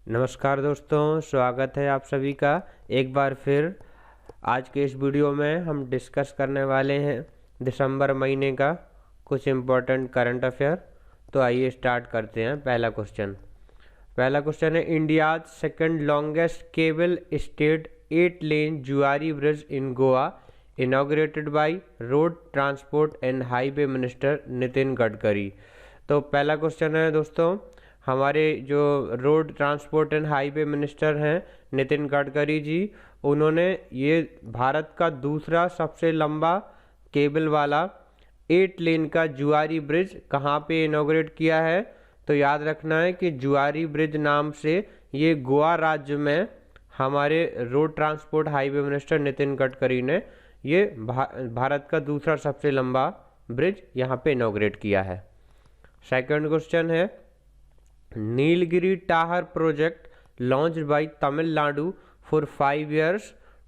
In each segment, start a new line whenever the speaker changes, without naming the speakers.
नमस्कार दोस्तों, स्वागत है आप सभी का एक बार फिर। आज के इस वीडियो में हम डिस्कस करने वाले हैं दिसंबर महीने का कुछ इम्पोर्टेंट करंट अफेयर। तो आइए स्टार्ट करते हैं। पहला क्वेश्चन है, India second longest cable stayed 8 लेन जुआरी bridge in Goa inaugurated by road transport and highway minister Nitin Gadkari. तो पहला क्वेश्चन है दोस्तों, हमारे जो road transport and highway minister हैं नितिन गडकरी जी, उन्होंने ये भारत का दूसरा सबसे लंबा केबल वाला 8 लेन का जुआरी ब्रिज कहाँ पे इनॉग्रेट किया है। तो याद रखना है कि जुआरी ब्रिज नाम से ये गोवा राज्य में हमारे road transport highway minister Nitin Gadkari ने ये भारत का दूसरा सबसे लंबा ब्रिज यहाँ पे इनॉग्रेट किया है। सेकंड क्वेश्चन है, Nilgiri tahr project launched by Tamil Nadu for 5 years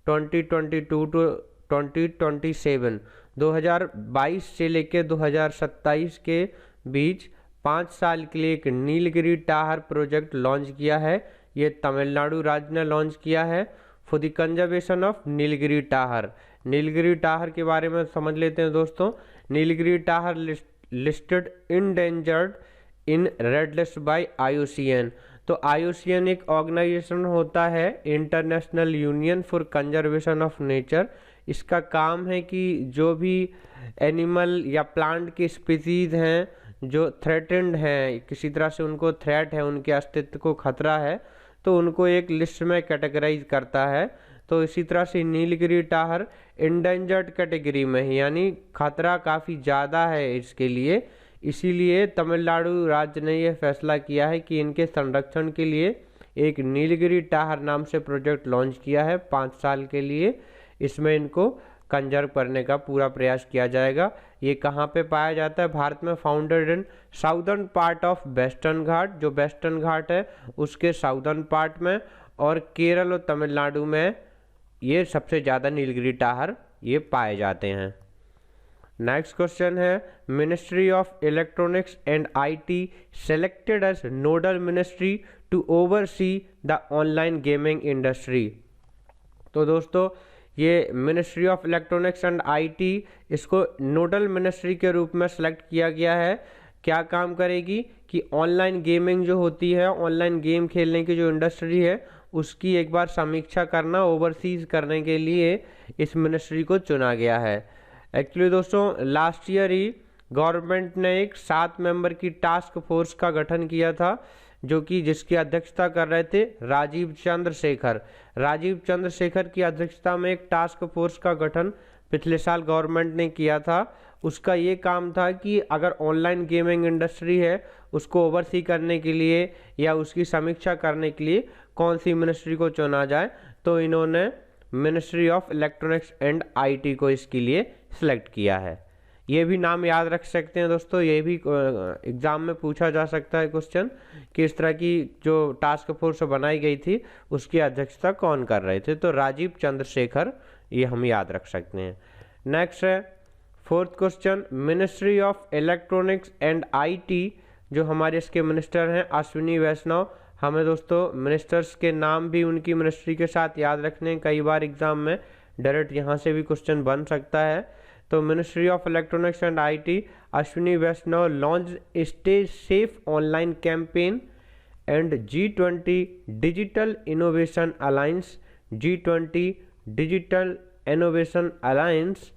2022 to 2027। 2022 से लेकर 2027 के बीच 5 साल के लिए एक नीलगिरी टाहर प्रोजेक्ट लॉन्च किया है। ये तमिलनाडु राज्य ने लॉन्च किया है for the conservation of Nilgiri tahr. Nilgiri tahr के बारे में समझ लेते हैं दोस्तों। Nilgiri tahr listed endangered in red list by IUCN। तो IUCN एक ऑर्गेनाइजेशन होता है, international union for conservation of nature. इसका काम है कि जो भी एनिमल या प्लांट की स्पीसीज हैं जो थ्रेटेंड हैं, किसी तरह से उनको थ्रेट है, उनके अस्तित्व को खतरा है, तो उनको एक लिस्ट में कैटेगराइज करता है। तो इसी तरह से नीलगिरी टाहर इंडेंजर्ड कैटेगरी में है, यानी खतरा काफ़ी ज़्यादा है इसके लिए। इसीलिए तमिलनाडु राज्य ने यह फैसला किया है कि इनके संरक्षण के लिए एक नीलगिरी टाहर नाम से प्रोजेक्ट लॉन्च किया है 5 साल के लिए। इसमें इनको कंजर्व करने का पूरा प्रयास किया जाएगा। ये कहाँ पे पाया जाता है? भारत में founded in southern part of Western Ghat, जो वेस्टर्न घाट है उसके साउदर्न पार्ट में, और केरल और तमिलनाडु में ये सबसे ज़्यादा नीलगिरी टाहर ये पाए जाते हैं। नेक्स्ट क्वेश्चन है, ministry of electronics and IT selected as nodal ministry to oversee the online gaming industry. तो दोस्तों ये ministry of electronics and IT इसको नोडल मिनिस्ट्री के रूप में सेलेक्ट किया गया है। क्या काम करेगी कि ऑनलाइन गेमिंग जो होती है, ऑनलाइन गेम खेलने की जो इंडस्ट्री है उसकी एक बार समीक्षा करना, ओवरसीज करने के लिए इस मिनिस्ट्री को चुना गया है। एक्चुअली दोस्तों लास्ट ईयर ही गवर्नमेंट ने एक 7 मेंबर की टास्क फोर्स का गठन किया था, जो कि जिसकी अध्यक्षता कर रहे थे राजीव चंद्रशेखर की अध्यक्षता में एक टास्क फोर्स का गठन पिछले साल गवर्नमेंट ने किया था। उसका ये काम था कि अगर ऑनलाइन गेमिंग इंडस्ट्री है उसको ओवरसी करने के लिए या उसकी समीक्षा करने के लिए कौन सी मिनिस्ट्री को चुना जाए। तो इन्होंने ministry of electronics and IT को इसके लिए सिलेक्ट किया है। ये भी नाम याद रख सकते हैं दोस्तों, ये भी एग्जाम में पूछा जा सकता है क्वेश्चन कि इस तरह की जो टास्क फोर्स बनाई गई थी उसकी अध्यक्षता कौन कर रहे थे। तो राजीव चंद्रशेखर, ये हम याद रख सकते हैं। नेक्स्ट है fourth question, ministry of electronics and IT जो हमारे इसके मिनिस्टर हैं अश्विनी वैष्णव। हमें दोस्तों मिनिस्टर्स के नाम भी उनकी मिनिस्ट्री के साथ याद रखने, कई बार एग्जाम में डायरेक्ट यहाँ से भी क्वेश्चन बन सकता है। तो ministry of electronics and IT Ashwini Vaishnaw launch stay safe online campaign and G20 digital innovation alliance. G20 digital innovation alliance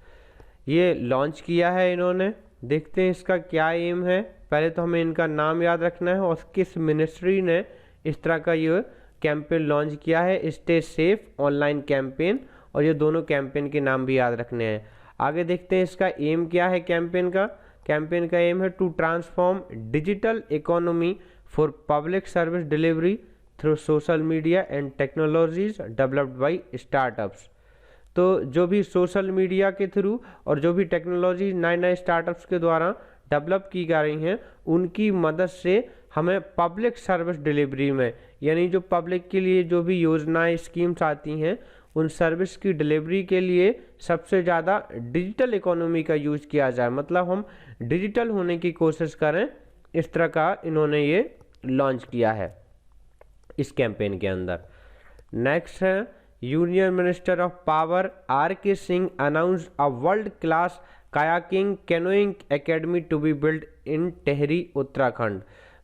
ये लॉन्च किया है इन्होंने। देखते हैं इसका क्या एम है। पहले तो हमें इनका नाम याद रखना है और किस मिनिस्ट्री ने इस तरह का ये कैंपेन लॉन्च किया है, स्टे सेफ ऑनलाइन कैंपेन, और ये दोनों कैंपेन के नाम भी याद रखने हैं। आगे देखते हैं इसका एम क्या है कैंपेन का। कैंपेन का एम है to transform digital economy for public service delivery through social media and technologies developed by startups. तो जो भी सोशल मीडिया के थ्रू और जो भी टेक्नोलॉजी नए स्टार्टअप्स के द्वारा डेवलप की जा रही हैं उनकी मदद से हमें पब्लिक सर्विस डिलीवरी में, यानी जो पब्लिक के लिए जो भी योजनाएं स्कीम्स आती हैं उन सर्विस की डिलीवरी के लिए सबसे ज़्यादा डिजिटल इकोनॉमी का यूज किया जाए, मतलब हम डिजिटल होने की कोशिश करें। इस तरह का इन्होंने ये लॉन्च किया है। इस कैंपेन के अंदर। नेक्स्ट है union minister of power R K. Singh announce a world class kayaking canoeing academy to be build in Tehri Uttarakhand.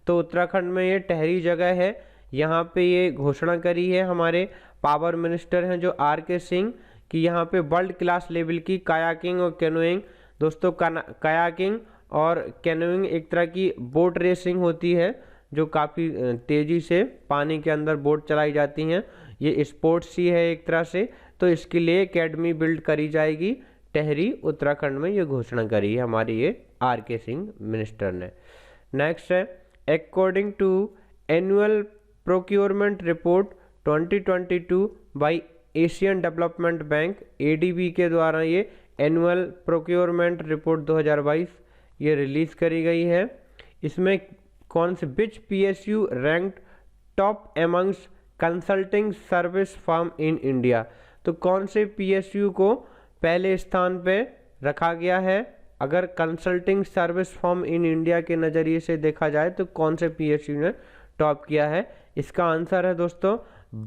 तो उत्तराखंड में ये टेहरी जगह है, यहाँ पे ये घोषणा करी है हमारे पावर मिनिस्टर हैं जो आर.के. सिंह कि यहाँ पे वर्ल्ड क्लास लेवल की कायाकिंग और कैनोइंग, दोस्तों कायाकिंग और कैनोइंग एक तरह की बोट रेसिंग होती है जो काफ़ी तेज़ी से पानी के अंदर बोट चलाई जाती हैं, ये स्पोर्ट्स ही है एक तरह से। तो इसके लिए एकेडमी बिल्ड करी जाएगी टेहरी उत्तराखंड में, ये घोषणा करी है हमारे ये आर.के. सिंह मिनिस्टर ने। नेक्स्ट है according to annual procurement report 2022 by Asian development bank ADB के द्वारा ये एनुअल प्रोक्योरमेंट रिपोर्ट 2022 ये रिलीज़ करी गई है। इसमें कौन से विच PSU ranked top amongst consulting service firm in India. तो कौन से PSU को पहले स्थान पे रखा गया है अगर consulting service firm in India के नज़रिए से देखा जाए तो कौन से PSU ने टॉप किया है। इसका आंसर है दोस्तों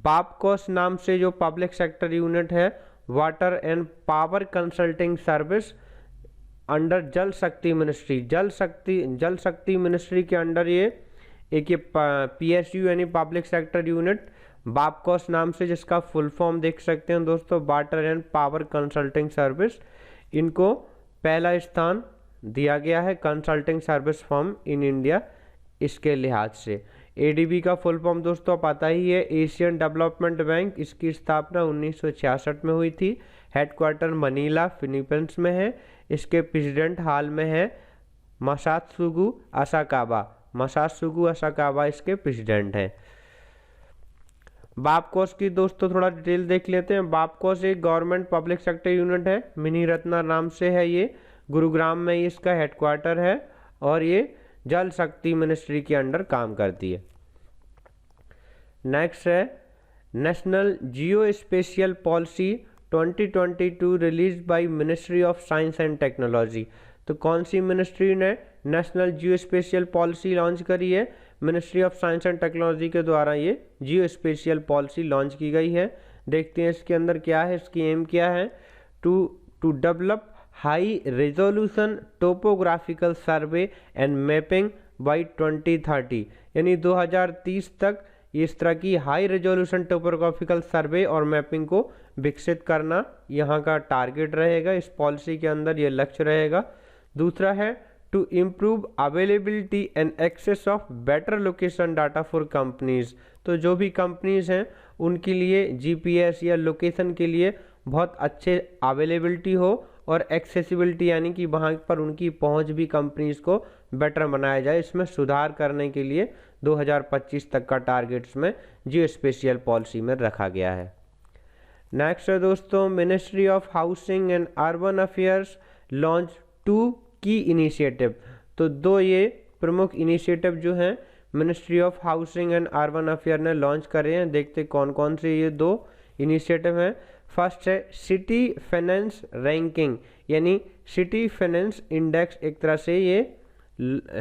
बापकोस नाम से जो पब्लिक सेक्टर यूनिट है, water and power consulting service under जल शक्ति मिनिस्ट्री, जल शक्ति मिनिस्ट्री के अंडर ये एक ये PSU यानी पब्लिक सेक्टर यूनिट बापकोस नाम से, जिसका फुल फॉर्म देख सकते हैं दोस्तों water and power consulting service, इनको पहला स्थान दिया गया है consulting service firm in India इसके लिहाज से। ADB का फुल फॉर्म दोस्तों पता ही है एशियन डेवलपमेंट बैंक, इसकी स्थापना 1966 में हुई थी, हेडक्वार्टर मनीला फिलीपींस में है, इसके प्रेसिडेंट हाल में है मासात्सुगु असाकावा इसके प्रेसिडेंट हैं। बापकोस की दोस्तों थोड़ा डिटेल देख लेते हैं। बापकोस एक गवर्नमेंट पब्लिक सेक्टर यूनिट है, मिनी रत्ना नाम से है, ये गुरुग्राम में इसका हेडक्वार्टर है और ये जल शक्ति मिनिस्ट्री के अंडर काम करती है। नेक्स्ट है national geospatial policy 2022 release by ministry of science and technology. तो कौन सी मिनिस्ट्री ने national geospatial policy launch करी है? Ministry of science and technology के द्वारा ये जियो स्पेशियल पॉलिसी लॉन्च की गई है। देखते हैं इसके अंदर क्या है, इसकी एम क्या है, to develop high resolution topographical survey and mapping by 2030, यानी 2030 तक इस तरह की हाई रेजोल्यूशन टोपोग्राफिकल सर्वे और मैपिंग को विकसित करना यहाँ का टारगेट रहेगा, इस पॉलिसी के अंदर ये लक्ष्य रहेगा। दूसरा है to improve availability and access of better location data for companies. तो जो भी कंपनीज हैं उनके लिए GPS या लोकेशन के लिए बहुत अच्छे अवेलेबिलिटी हो और एक्सेसिबिलिटी यानी कि वहाँ पर उनकी पहुँच भी कंपनीज को बेटर बनाया जाए, इसमें सुधार करने के लिए 2025 तक का टारगेट इसमें जियो स्पेशियल पॉलिसी में रखा गया है। नेक्स्ट है दोस्तों ministry of housing and urban affairs launch 2 की इनिशिएटिव। तो 2 ये प्रमुख इनिशिएटिव जो हैं ministry of housing and urban affair ने लॉन्च करे हैं। देखते कौन कौन से ये 2 इनिशिएटिव हैं। फर्स्ट है सिटी फाइनेंस रैंकिंग, यानी सिटी फाइनेंस इंडेक्स एक तरह से ये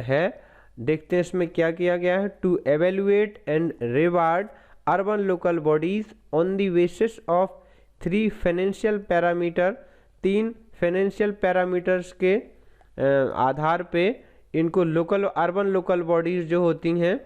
है। देखते हैं इसमें क्या किया गया है, to evaluate and reward urban local bodies on the basis of 3 financial parameter. 3 financial parameters के आधार पे इनको अर्बन लोकल बॉडीज़ जो होती हैं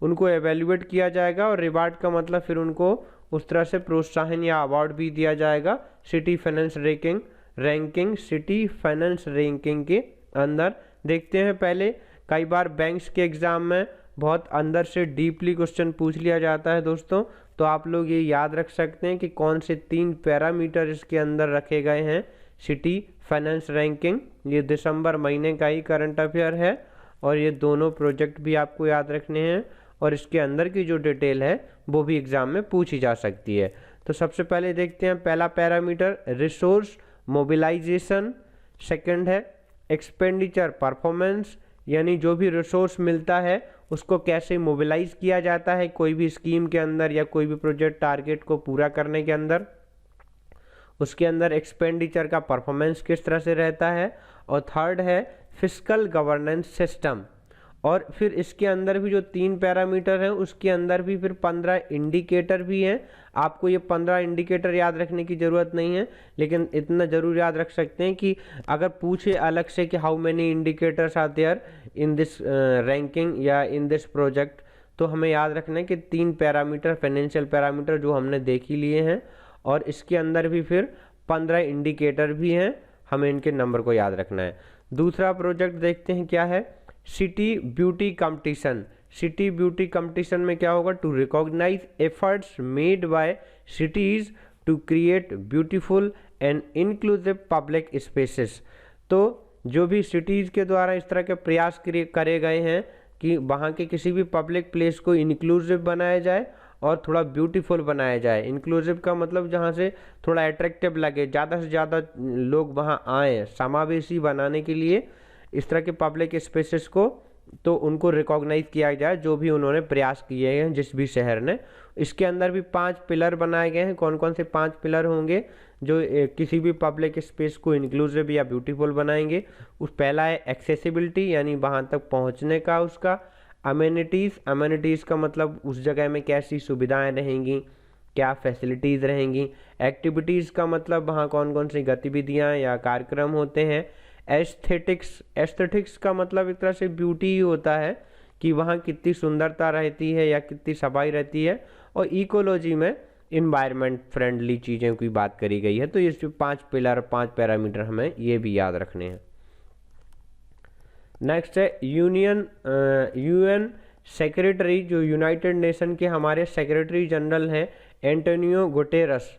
उनको एवेल्युएट किया जाएगा और रिवार्ड का मतलब फिर उनको उस तरह से प्रोत्साहन या अवार्ड भी दिया जाएगा city finance ranking city finance ranking के अंदर। देखते हैं पहले कई बार बैंक्स के एग्ज़ाम में बहुत अंदर से डीपली क्वेश्चन पूछ लिया जाता है दोस्तों, तो आप लोग ये याद रख सकते हैं कि कौन से 3 पैरामीटर इसके अंदर रखे गए हैं सिटी फाइनेंस रैंकिंग। ये दिसंबर महीने का ही करंट अफेयर है और ये दोनों प्रोजेक्ट भी आपको याद रखने हैं और इसके अंदर की जो डिटेल है वो भी एग्ज़ाम में पूछी जा सकती है। तो सबसे पहले देखते हैं पहला पैरामीटर रिसोर्स मोबिलाइजेशन, सेकंड है एक्सपेंडिचर परफॉर्मेंस, यानी जो भी रिसोर्स मिलता है उसको कैसे मोबिलाइज किया जाता है कोई भी स्कीम के अंदर या कोई भी प्रोजेक्ट टारगेट को पूरा करने के अंदर, उसके अंदर एक्सपेंडिचर का परफॉर्मेंस किस तरह से रहता है। और थर्ड है फिस्कल गवर्नेंस सिस्टम, और फिर इसके अंदर भी जो 3 पैरामीटर हैं उसके अंदर भी फिर 15 इंडिकेटर भी हैं। आपको ये 15 इंडिकेटर याद रखने की ज़रूरत नहीं है, लेकिन इतना ज़रूर याद रख सकते हैं कि अगर पूछे अलग से कि how many indicators are there in this ranking या इन दिस प्रोजेक्ट, तो हमें याद रखना है कि 3 पैरामीटर फाइनेंशियल पैरामीटर जो हमने देख ही लिए हैं, और इसके अंदर भी फिर 15 इंडिकेटर भी हैं, हमें इनके नंबर को याद रखना है। दूसरा प्रोजेक्ट देखते हैं क्या है, city beauty competition. City beauty competition में क्या होगा, to recognize efforts made by cities to create beautiful and inclusive public spaces. तो जो भी सिटीज़ के द्वारा इस तरह के प्रयास करे गए हैं कि वहाँ के किसी भी पब्लिक प्लेस को इंक्लूसिव बनाया जाए और थोड़ा ब्यूटीफुल बनाया जाए। इंक्लूसिव का मतलब जहाँ से थोड़ा अट्रैक्टिव लगे, ज़्यादा से ज़्यादा लोग वहाँ आएँ, समावेशी बनाने के लिए इस तरह के पब्लिक स्पेसेस को, तो उनको रिकॉग्नाइज किया जाए जो भी उन्होंने प्रयास किए हैं जिस भी शहर ने। इसके अंदर भी 5 पिलर बनाए गए हैं। कौन कौन से 5 पिलर होंगे जो किसी भी पब्लिक स्पेस को इंक्लूसिव या ब्यूटीफुल बनाएंगे? उस पहला है एक्सेसिबिलिटी, यानी वहाँ तक पहुँचने का उसका। अमेनिटीज़, अमेनिटीज़ का मतलब उस जगह में कैसी सुविधाएँ रहेंगी, क्या फैसिलिटीज़ रहेंगी। एक्टिविटीज़ का मतलब वहाँ कौन कौन सी गतिविधियाँ या कार्यक्रम होते हैं। एस्थेटिक्स, एस्थेटिक्स का मतलब एक तरह से ब्यूटी ही होता है कि वहाँ कितनी सुंदरता रहती है या कितनी सफाई रहती है। और इकोलॉजी में इन्वायरमेंट फ्रेंडली चीज़ों की बात करी गई है। तो ये 5 पिलर, 5 पैरामीटर हमें ये भी याद रखने हैं। नेक्स्ट है यूएन सेक्रेटरी, जो यूनाइटेड नेशन के हमारे सेक्रेटरी जनरल हैं Antonio Guterres.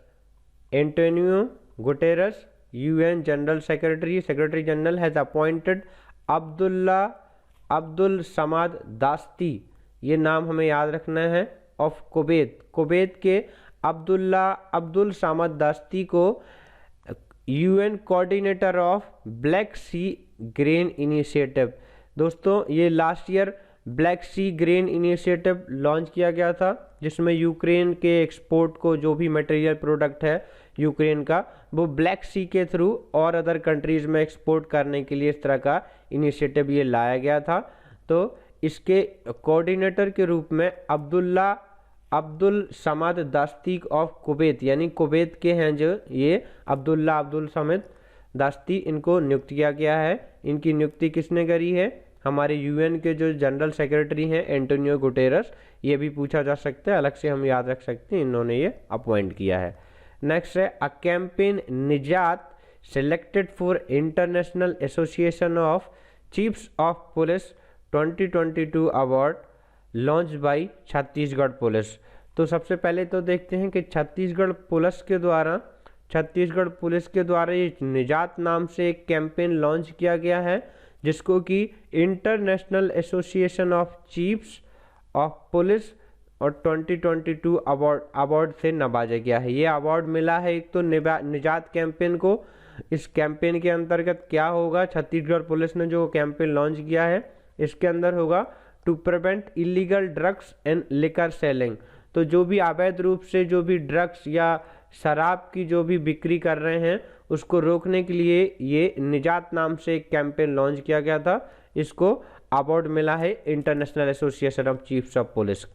Antonio Guterres UN general secretary general has appointed Abdul Samad Dasti, ये नाम हमें याद रखना है, ऑफ कुवैत। कुवैत के अब्दुल समाद दास्ती को UN coordinator of Black Sea grain initiative. दोस्तों ये last year Black Sea grain initiative launch किया गया था, जिसमें यूक्रेन के एक्सपोर्ट को, जो भी मटेरियल प्रोडक्ट है यूक्रेन का, वो ब्लैक सी के थ्रू और अदर कंट्रीज़ में एक्सपोर्ट करने के लिए इस तरह का इनिशिएटिव ये लाया गया था। तो इसके कोऑर्डिनेटर के रूप में अब्दुल समाद दास्ती ऑफ कुवैत, यानी कुवैत के हैं जो ये अब्दुल समाद दास्ती, इनको नियुक्त किया गया है। इनकी नियुक्ति किसने करी है? हमारे UN के जो जनरल सेक्रेटरी हैं एंटोनियो गुटेरस। ये भी पूछा जा सकता है, अलग से हम याद रख सकते हैं, इन्होंने ये अपॉइंट किया है। नेक्स्ट है अ कैंपेन निजात selected for international Association of Chiefs of police 2022 award launch by Chhattisgarh police. तो सबसे पहले तो देखते हैं कि छत्तीसगढ़ पुलिस के द्वारा ये निजात नाम से एक कैंपेन लॉन्च किया गया है, जिसको कि international Association of Chiefs of police और 2022 अवार्ड से नवाजा गया है। ये अवार्ड मिला है एक तो निजात कैंपेन को। इस कैंपेन के अंतर्गत क्या होगा, छत्तीसगढ़ पुलिस ने जो कैंपेन लॉन्च किया है इसके अंदर होगा to prevent illegal drugs and liquor selling. तो जो भी अवैध रूप से जो भी ड्रग्स या शराब की जो भी बिक्री कर रहे हैं उसको रोकने के लिए ये निजात नाम से एक कैंपेन लॉन्च किया गया था। इसको अवार्ड मिला है International Association of Chiefs of Police.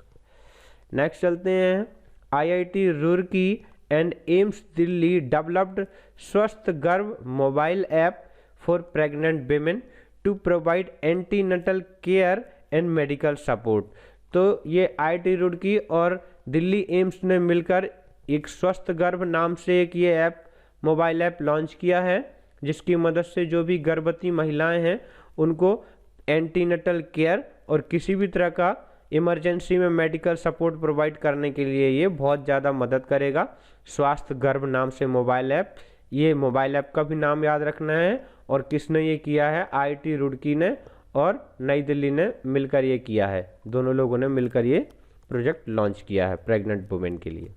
Next चलते हैं, IIT Roorkee and AIIMS Delhi developed Swasth Garbh mobile app for pregnant women to provide antenatal care and medical support. तो ये IIT रुड़की और दिल्ली एम्स ने मिलकर एक स्वस्थ गर्भ नाम से एक ये ऐप, मोबाइल ऐप लॉन्च किया है, जिसकी मदद से जो भी गर्भवती महिलाएं हैं उनको एंटीनेटल केयर और किसी भी तरह का इमरजेंसी में मेडिकल सपोर्ट प्रोवाइड करने के लिए ये बहुत ज़्यादा मदद करेगा। स्वास्थ्य गर्भ नाम से मोबाइल ऐप, ये मोबाइल ऐप का भी नाम याद रखना है। और किसने ये किया है? IIT रुड़की ने और नई दिल्ली ने मिलकर ये किया है। दोनों लोगों ने मिलकर ये प्रोजेक्ट लॉन्च किया है प्रेग्नेंट वुमेन के लिए।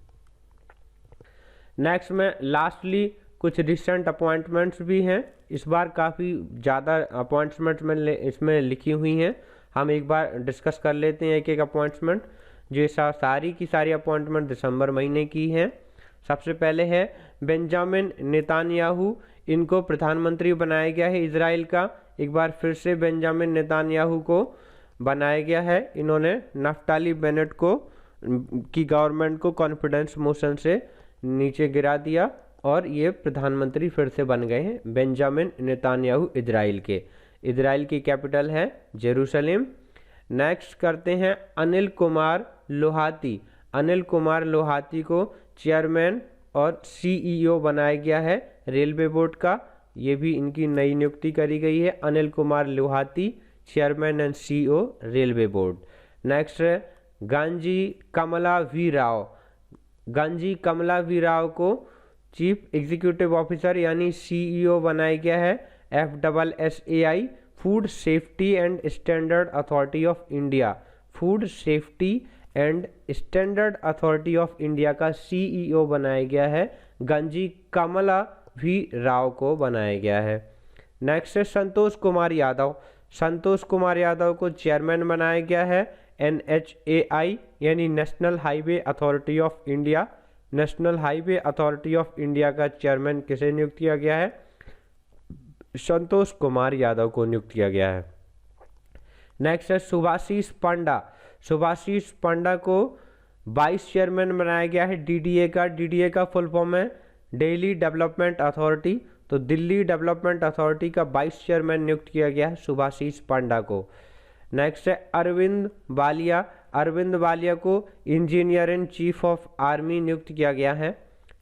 नेक्स्ट में लास्टली कुछ रिसेंट अपॉइंटमेंट्स भी हैं। इस बार काफ़ी ज़्यादा अपॉइंटमेंट्स में इसमें लिखी हुई हैं। हम एक बार डिस्कस कर लेते हैं एक एक अपॉइंटमेंट। जो सारी की सारी अपॉइंटमेंट दिसंबर महीने की हैं। सबसे पहले है बेंजामिन नेतान्याहू, इनको प्रधानमंत्री बनाया गया है इजराइल का। एक बार फिर से बेंजामिन नेतान्याहू को बनाया गया है। इन्होंने नफ्ताली बेनेट को की गवर्नमेंट को कॉन्फिडेंस मोशन से नीचे गिरा दिया और ये प्रधानमंत्री फिर से बन गए हैं बेंजामिन नेतान्याहू इजराइल की कैपिटल है जेरूशलेम। नेक्स्ट करते हैं अनिल कुमार लोहाती को चेयरमैन और सीईओ बनाया गया है रेलवे बोर्ड का। ये भी इनकी नई नियुक्ति करी गई है, Anil Kumar Lahoti chairman and CEO railway board. Next है गांजी कमला वी राव को चीफ एग्जीक्यूटिव ऑफिसर यानी सीईओ बनाया गया है FSSAI food safety and standard authority of India का सीईओ बनाया गया है गांजी कमला वी राव को बनाया गया है। नेक्स्ट है संतोष कुमार यादव को चेयरमैन बनाया गया है NHAI यानी national highway authority of India का चेयरमैन किसे नियुक्त किया गया है? संतोष कुमार यादव को नियुक्त किया गया है। नेक्स्ट है सुभाषीष पांडा को वाइस चेयरमैन बनाया गया है डीडीए का फुल फॉर्म है दिल्ली डेवलपमेंट अथॉरिटी। तो दिल्ली डेवलपमेंट अथॉरिटी का वाइस चेयरमैन नियुक्त किया गया है सुभाषीष पांडा को। नेक्स्ट है अरविंद वालिया को engineer in chief of army नियुक्त किया गया है।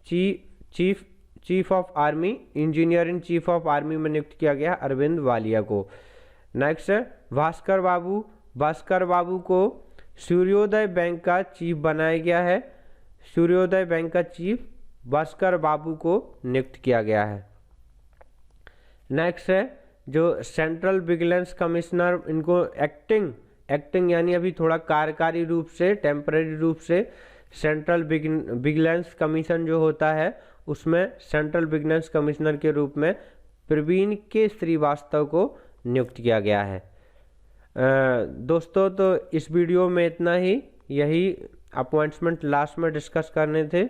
Chief of army engineer in chief of army में नियुक्त किया गया अरविंद वालिया को। नेक्स्ट है भास्कर बाबू को सूर्योदय बैंक का चीफ बनाया गया है। सूर्योदय बैंक का चीफ भास्कर बाबू को नियुक्त किया गया है। नेक्स्ट है जो सेंट्रल विजिलेंस कमिश्नर, इनको एक्टिंग यानी अभी थोड़ा कार्यकारी रूप से टेम्पररी रूप से सेंट्रल विजिलेंस कमीशन जो होता है उसमें सेंट्रल विजिलेंस कमिश्नर के रूप में प्रवीण के श्रीवास्तव को नियुक्त किया गया है। दोस्तों तो इस वीडियो में इतना ही, यही अपॉइंटमेंट लास्ट में डिस्कस करने थे।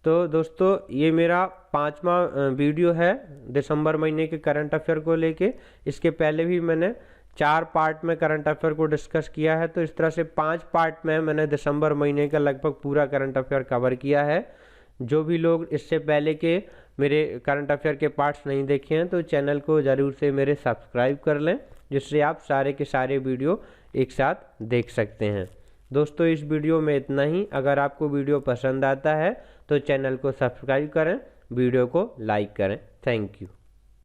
तो दोस्तों ये मेरा 5वां वीडियो है दिसंबर महीने के करंट अफेयर को लेके। इसके पहले भी मैंने 4 पार्ट में करंट अफेयर को डिस्कस किया है, तो इस तरह से 5 पार्ट में मैंने दिसंबर महीने का लगभग पूरा करंट अफेयर कवर किया है। जो भी लोग इससे पहले के मेरे करंट अफेयर के पार्ट्स नहीं देखे हैं तो चैनल को ज़रूर से मेरे सब्सक्राइब कर लें, जिससे आप सारे के सारे वीडियो एक साथ देख सकते हैं। दोस्तों इस वीडियो में इतना ही। अगर आपको वीडियो पसंद आता है तो चैनल को सब्सक्राइब करें, वीडियो को लाइक करें। Thank you.